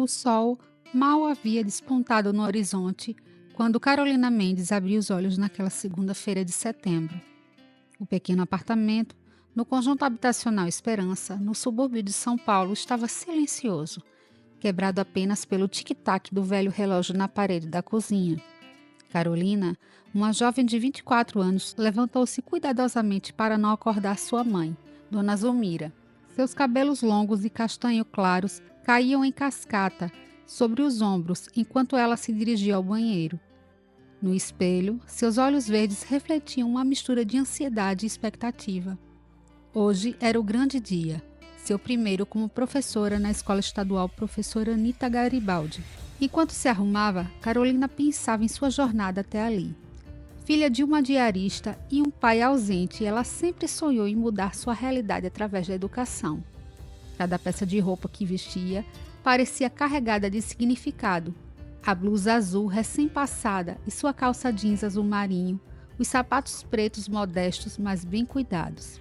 O sol mal havia despontado no horizonte quando Carolina Mendes abriu os olhos naquela segunda-feira de setembro. O pequeno apartamento, no conjunto habitacional Esperança, no subúrbio de São Paulo, estava silencioso, quebrado apenas pelo tic-tac do velho relógio na parede da cozinha. Carolina, uma jovem de 24 anos, levantou-se cuidadosamente para não acordar sua mãe, Dona Zulmira. Seus cabelos longos e castanho claros caíam em cascata sobre os ombros enquanto ela se dirigia ao banheiro. No espelho, seus olhos verdes refletiam uma mistura de ansiedade e expectativa. Hoje era o grande dia, seu primeiro como professora na Escola Estadual Professora Anita Garibaldi. Enquanto se arrumava, Carolina pensava em sua jornada até ali. Filha de uma diarista e um pai ausente, ela sempre sonhou em mudar sua realidade através da educação. Cada peça de roupa que vestia parecia carregada de significado. A blusa azul recém-passada e sua calça jeans azul marinho, os sapatos pretos modestos, mas bem cuidados.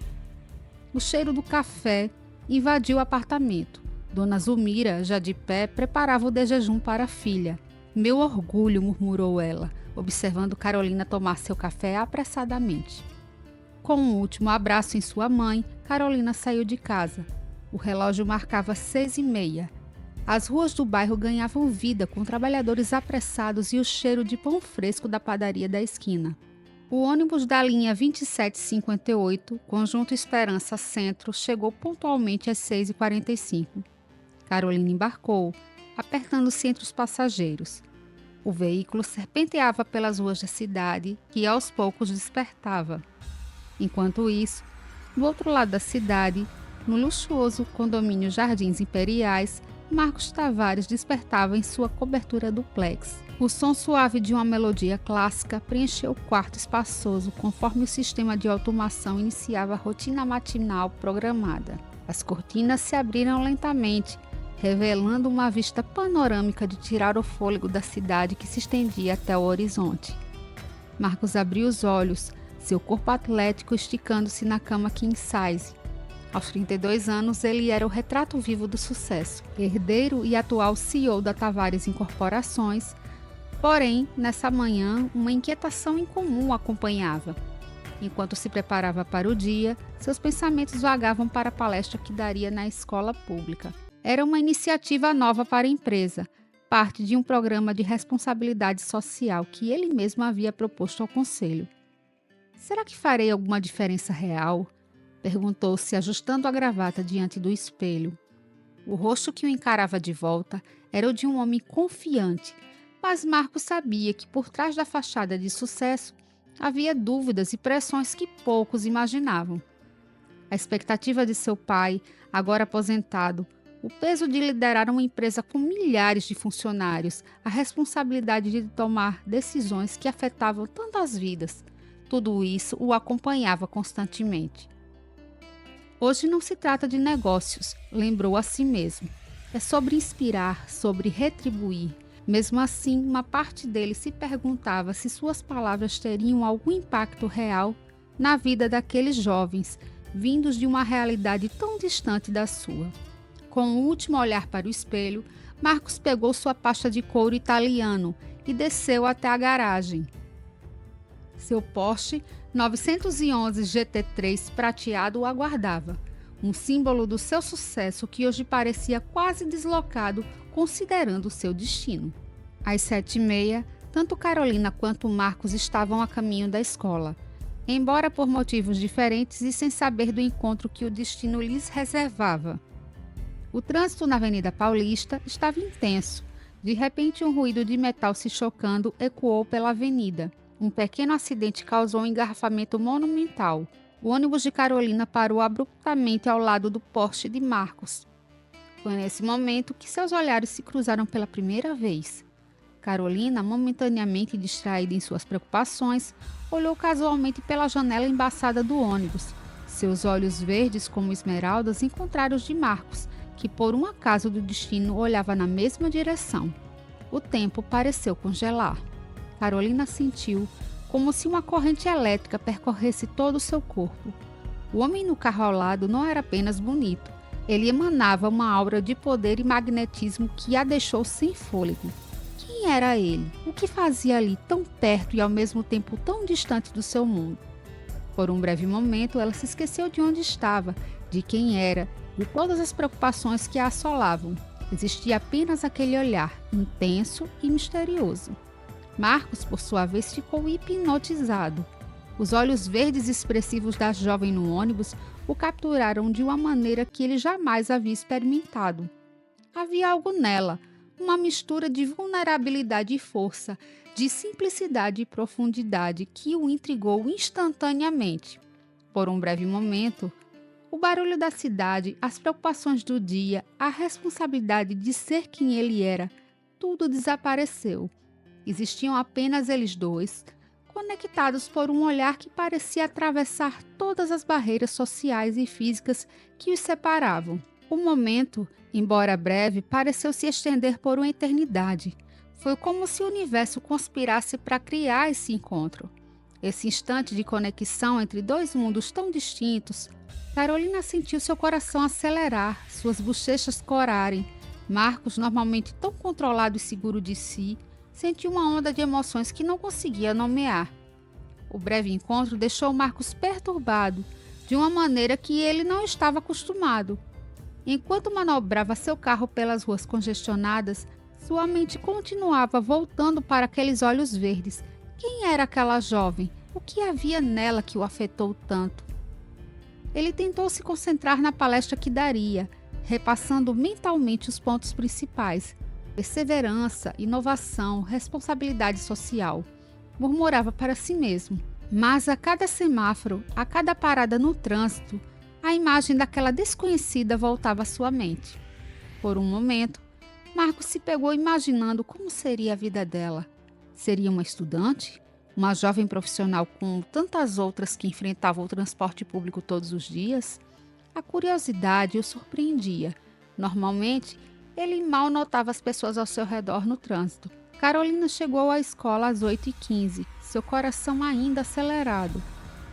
O cheiro do café invadiu o apartamento. Dona Zulmira, já de pé, preparava o de jejum para a filha. Meu orgulho, murmurou ela, observando Carolina tomar seu café apressadamente. Com um último abraço em sua mãe, Carolina saiu de casa. O relógio marcava 6h30. As ruas do bairro ganhavam vida com trabalhadores apressados e o cheiro de pão fresco da padaria da esquina. O ônibus da linha 2758, Conjunto Esperança Centro, chegou pontualmente às 6h45. Carolina embarcou, apertando-se entre os passageiros. O veículo serpenteava pelas ruas da cidade, que aos poucos despertava. Enquanto isso, do outro lado da cidade, no luxuoso condomínio Jardins Imperiais, Marcos Tavares despertava em sua cobertura duplex. O som suave de uma melodia clássica preencheu o quarto espaçoso conforme o sistema de automação iniciava a rotina matinal programada. As cortinas se abriram lentamente, revelando uma vista panorâmica de tirar o fôlego da cidade que se estendia até o horizonte. Marcos abriu os olhos, seu corpo atlético esticando-se na cama king size. Aos 32 anos, ele era o retrato vivo do sucesso, herdeiro e atual CEO da Tavares Incorporações. Porém, nessa manhã, uma inquietação incomum o acompanhava. Enquanto se preparava para o dia, seus pensamentos vagavam para a palestra que daria na escola pública. Era uma iniciativa nova para a empresa, parte de um programa de responsabilidade social que ele mesmo havia proposto ao conselho. Será que farei alguma diferença real? Perguntou-se, ajustando a gravata diante do espelho. O rosto que o encarava de volta era o de um homem confiante, mas Marcos sabia que por trás da fachada de sucesso havia dúvidas e pressões que poucos imaginavam. A expectativa de seu pai, agora aposentado, o peso de liderar uma empresa com milhares de funcionários, a responsabilidade de tomar decisões que afetavam tantas vidas, tudo isso o acompanhava constantemente. Hoje não se trata de negócios, lembrou a si mesmo. É sobre inspirar, sobre retribuir. Mesmo assim, uma parte dele se perguntava se suas palavras teriam algum impacto real na vida daqueles jovens, vindos de uma realidade tão distante da sua. Com um último olhar para o espelho, Marcos pegou sua pasta de couro italiano e desceu até a garagem. Seu Porsche 911 GT3 prateado o aguardava, um símbolo do seu sucesso que hoje parecia quase deslocado considerando o seu destino. Às 7h30, tanto Carolina quanto Marcos estavam a caminho da escola, embora por motivos diferentes e sem saber do encontro que o destino lhes reservava. O trânsito na Avenida Paulista estava intenso. De repente, um ruído de metal se chocando ecoou pela avenida. Um pequeno acidente causou um engarrafamento monumental. O ônibus de Carolina parou abruptamente ao lado do Porsche de Marcos. Foi nesse momento que seus olhares se cruzaram pela primeira vez. Carolina, momentaneamente distraída em suas preocupações, olhou casualmente pela janela embaçada do ônibus. Seus olhos verdes como esmeraldas encontraram os de Marcos, que por um acaso do destino olhava na mesma direção. O tempo pareceu congelar. Carolina sentiu como se uma corrente elétrica percorresse todo o seu corpo. O homem no carro ao lado não era apenas bonito, Ele emanava uma aura de poder e magnetismo que a deixou sem fôlego. Quem era ele? O que fazia ali tão perto e ao mesmo tempo tão distante do seu mundo? Por um breve momento, ela se esqueceu de onde estava, de quem era, de todas as preocupações que a assolavam. Existia apenas aquele olhar, intenso e misterioso. Marcos, por sua vez, ficou hipnotizado. Os olhos verdes expressivos da jovem no ônibus o capturaram de uma maneira que ele jamais havia experimentado. Havia algo nela, uma mistura de vulnerabilidade e força, de simplicidade e profundidade que o intrigou instantaneamente. Por um breve momento, o barulho da cidade, as preocupações do dia, a responsabilidade de ser quem ele era, tudo desapareceu. Existiam apenas eles dois, conectados por um olhar que parecia atravessar todas as barreiras sociais e físicas que os separavam. O momento, embora breve, pareceu se estender por uma eternidade. Foi como se o universo conspirasse para criar esse encontro. Esse instante de conexão entre dois mundos tão distintos, Carolina sentiu seu coração acelerar, suas bochechas corarem. Marcos, normalmente tão controlado e seguro de si, sentiu uma onda de emoções que não conseguia nomear. O breve encontro deixou Marcos perturbado, de uma maneira que ele não estava acostumado. Enquanto manobrava seu carro pelas ruas congestionadas, sua mente continuava voltando para aqueles olhos verdes. Quem era aquela jovem? O que havia nela que o afetou tanto? Ele tentou se concentrar na palestra que daria, repassando mentalmente os pontos principais: perseverança, inovação, responsabilidade social. Murmurava para si mesmo, mas a cada semáforo, a cada parada no trânsito, a imagem daquela desconhecida voltava à sua mente. Por um momento, Marcos se pegou imaginando como seria a vida dela. Seria uma estudante? Uma jovem profissional como tantas outras que enfrentavam o transporte público todos os dias? A curiosidade o surpreendia. Normalmente, ele mal notava as pessoas ao seu redor no trânsito. Carolina chegou à escola às 8h15, seu coração ainda acelerado.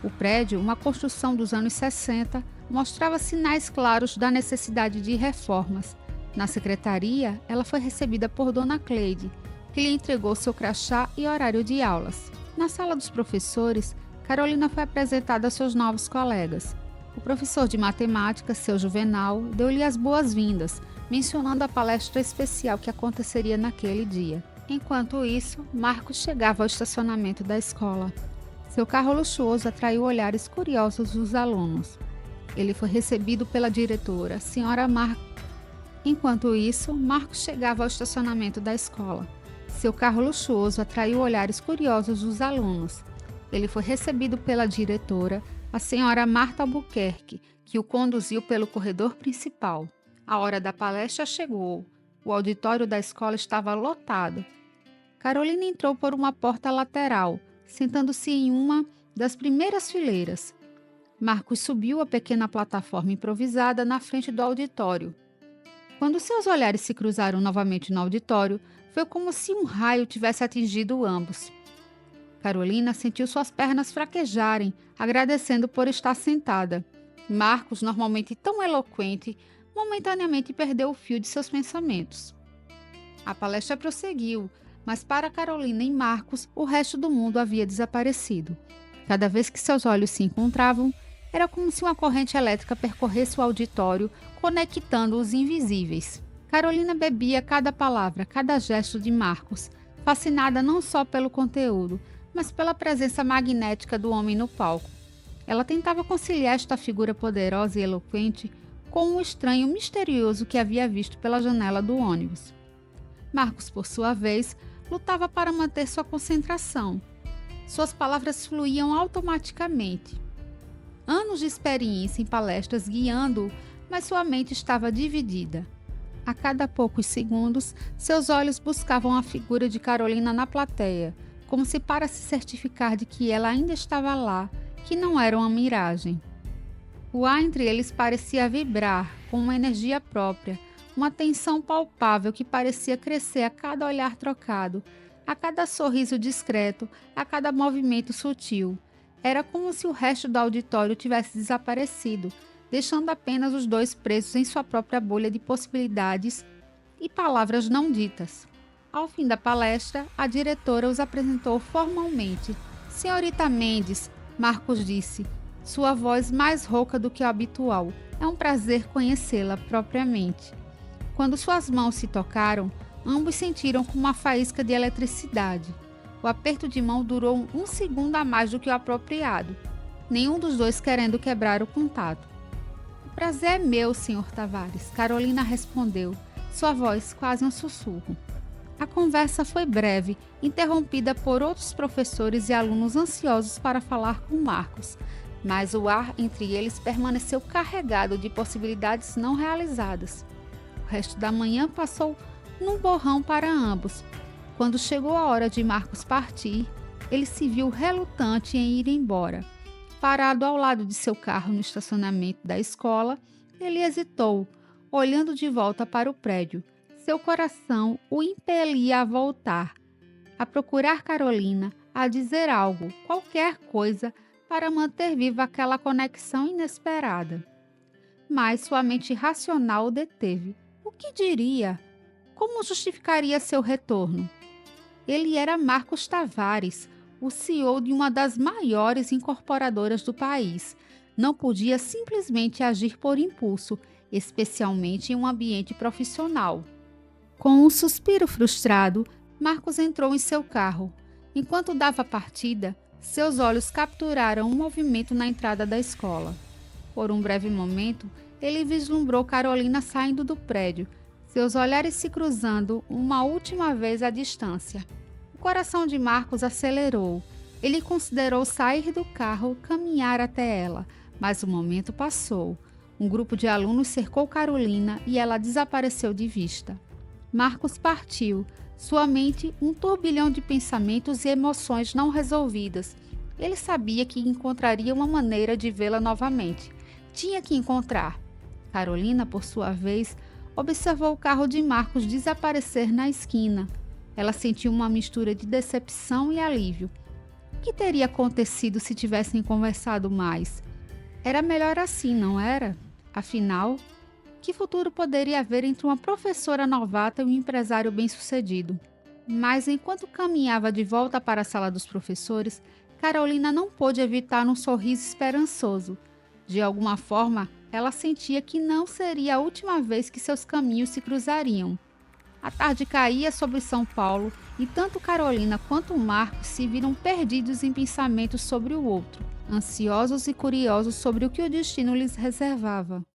O prédio, uma construção dos anos 60, mostrava sinais claros da necessidade de reformas. Na secretaria, ela foi recebida por Dona Cleide, que lhe entregou seu crachá e horário de aulas. Na sala dos professores, Carolina foi apresentada a seus novos colegas. O professor de matemática, seu Juvenal, deu-lhe as boas-vindas, mencionando a palestra especial que aconteceria naquele dia. Enquanto isso, Marcos chegava ao estacionamento da escola. Seu carro luxuoso atraiu olhares curiosos dos alunos. Ele foi recebido pela diretora, senhora Enquanto isso, Marcos chegava ao estacionamento da escola. Seu carro luxuoso atraiu olhares curiosos dos alunos. Ele foi recebido pela diretora, a senhora Marta Albuquerque, que o conduziu pelo corredor principal. A hora da palestra chegou. O auditório da escola estava lotado. Carolina entrou por uma porta lateral, sentando-se em uma das primeiras fileiras. Marcos subiu a pequena plataforma improvisada na frente do auditório. Quando seus olhares se cruzaram novamente no auditório, foi como se um raio tivesse atingido ambos. Carolina sentiu suas pernas fraquejarem, agradecendo por estar sentada. Marcos, normalmente tão eloquente, momentaneamente perdeu o fio de seus pensamentos. A palestra prosseguiu, mas para Carolina e Marcos, o resto do mundo havia desaparecido. Cada vez que seus olhos se encontravam, era como se uma corrente elétrica percorresse o auditório, conectando os invisíveis. Carolina bebia cada palavra, cada gesto de Marcos, fascinada não só pelo conteúdo, mas pela presença magnética do homem no palco. Ela tentava conciliar esta figura poderosa e eloquente com um estranho misterioso que havia visto pela janela do ônibus. Marcos, por sua vez, lutava para manter sua concentração. Suas palavras fluíam automaticamente. Anos de experiência em palestras guiando-o, mas sua mente estava dividida. A cada poucos segundos, seus olhos buscavam a figura de Carolina na plateia, como se para se certificar de que ela ainda estava lá, que não era uma miragem. O ar entre eles parecia vibrar com uma energia própria, uma tensão palpável que parecia crescer a cada olhar trocado, a cada sorriso discreto, a cada movimento sutil. Era como se o resto do auditório tivesse desaparecido, deixando apenas os dois presos em sua própria bolha de possibilidades e palavras não ditas. Ao fim da palestra, a diretora os apresentou formalmente. Senhorita Mendes, Marcos disse, sua voz mais rouca do que o habitual. É um prazer conhecê-la propriamente. Quando suas mãos se tocaram, ambos sentiram como uma faísca de eletricidade. O aperto de mão durou um segundo a mais do que o apropriado, nenhum dos dois querendo quebrar o contato. O prazer é meu, Sr. Tavares, Carolina respondeu, sua voz quase um sussurro. A conversa foi breve, interrompida por outros professores e alunos ansiosos para falar com Marcos, mas o ar entre eles permaneceu carregado de possibilidades não realizadas. O resto da manhã passou num borrão para ambos. Quando chegou a hora de Marcos partir, ele se viu relutante em ir embora. Parado ao lado de seu carro no estacionamento da escola, ele hesitou, olhando de volta para o prédio. Seu coração o impelia a voltar, a procurar Carolina, a dizer algo, qualquer coisa, para manter viva aquela conexão inesperada. Mas sua mente racional o deteve. O que diria? Como justificaria seu retorno? Ele era Marcos Tavares, o CEO de uma das maiores incorporadoras do país. Não podia simplesmente agir por impulso, especialmente em um ambiente profissional. Com um suspiro frustrado, Marcos entrou em seu carro. Enquanto dava partida, seus olhos capturaram um movimento na entrada da escola. Por um breve momento, ele vislumbrou Carolina saindo do prédio, seus olhares se cruzando uma última vez à distância. O coração de Marcos acelerou. Ele considerou sair do carro e caminhar até ela, mas o momento passou. Um grupo de alunos cercou Carolina e ela desapareceu de vista. Marcos partiu, sua mente um turbilhão de pensamentos e emoções não resolvidas. Ele sabia que encontraria uma maneira de vê-la novamente. Tinha que encontrar. Carolina, por sua vez, observou o carro de Marcos desaparecer na esquina. Ela sentiu uma mistura de decepção e alívio. O que teria acontecido se tivessem conversado mais? Era melhor assim, não era? Afinal, que futuro poderia haver entre uma professora novata e um empresário bem-sucedido? Mas enquanto caminhava de volta para a sala dos professores, Carolina não pôde evitar um sorriso esperançoso. De alguma forma, ela sentia que não seria a última vez que seus caminhos se cruzariam. A tarde caía sobre São Paulo e tanto Carolina quanto Marcos se viram perdidos em pensamentos sobre o outro, ansiosos e curiosos sobre o que o destino lhes reservava.